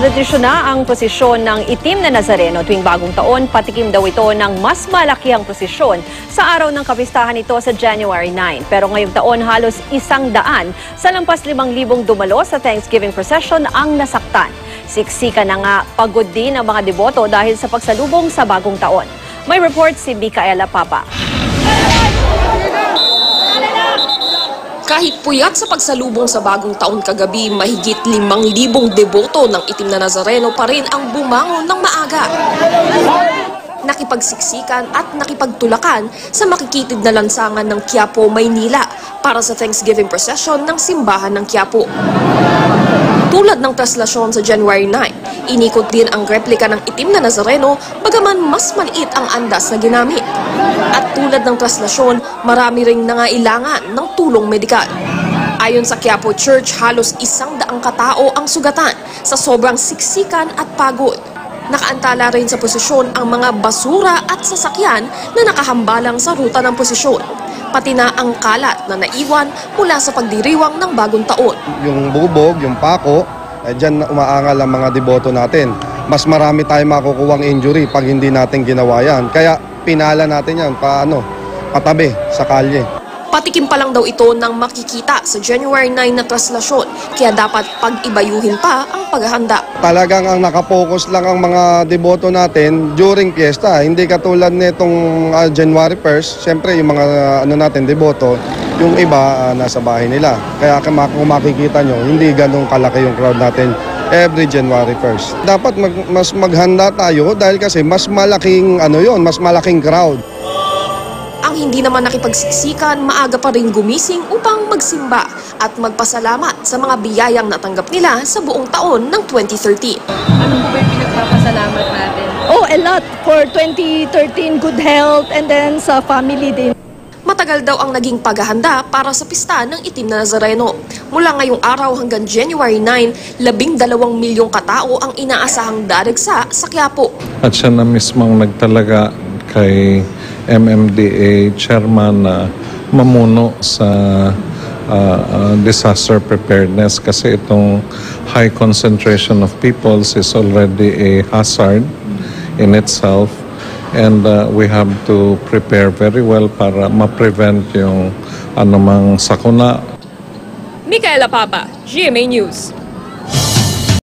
Tradisyon na ang prosesyon ng itim na Nazareno tuwing bagong taon. Patikim daw ito ng mas malakihang prosesyon sa araw ng kapistahan nito sa January 9. Pero ngayong taon halos 100 sa lampas 5,000 dumalo sa Thanksgiving procession ang nasaktan. Siksika na nga pagod din ang mga deboto dahil sa pagsalubong sa bagong taon. May report si Micaela Papa. Kahit puyat sa pagsalubong sa bagong taon kagabi, mahigit 5,000 deboto ng itim na Nazareno pa rin ang bumangon ng maaga. Nakipagsiksikan at nakipagtulakan sa makikitid na lansangan ng Quiapo, Maynila para sa Thanksgiving procession ng simbahan ng Quiapo. Tulad ng traslasyon sa January 9, inikot din ang replika ng itim na Nazareno bagaman mas maliit ang andas na ginamit. At tulad ng traslasyon, marami ring nangailangan ng tulong medikal. Ayon sa Quiapo Church, halos 100 katao ang sugatan sa sobrang siksikan at pagod. Nakaantala rin sa posisyon ang mga basura at sasakyan na nakahambalang sa ruta ng posisyon, pati na ang kalat na naiwan mula sa pagdiriwang ng bagong taon. Yung bubog, yung pako, dyan umaangal ang mga deboto natin. Mas marami tayong makukuhang injury pag hindi natin ginawa yan. Kaya pinala natin yan, patabi sa kalye. Patikim pa lang daw ito ng makikita sa January 9 na traslasyon, kaya dapat pag-ibayuhin pa ang paghahanda. Talagang ang nakapokus lang ang mga deboto natin during fiesta. Hindi katulad nitong January 1st, siyempre yung mga natin deboto, yung iba nasa bahay nila. Kaya kung makikita nyo, hindi ganun kalaki yung crowd natin every January 1st. Dapat mas maghanda tayo dahil kasi mas malaking mas malaking crowd. Ang hindi naman nakipagsiksikan, maaga pa rin gumising upang magsimba at magpasalamat sa mga biyayang natanggap nila sa buong taon ng 2013. Ano po ba yung pinagpapasalamat natin? Oh, a lot for 2013, good health, and then sa family din. Matagal daw ang naging paghahanda para sa pista ng itim na Nazareno. Mula ngayong araw hanggang January 9, 12 milyong katao ang inaasahang darigsa sa Quiapo. At siya na mismong nagtalaga kay MMDA chairman na mamuno sa disaster preparedness kasi itong high concentration of peoples is already a hazard in itself, and we have to prepare very well para ma-prevent yung anumang sakuna. Micaela Papa, GMA News.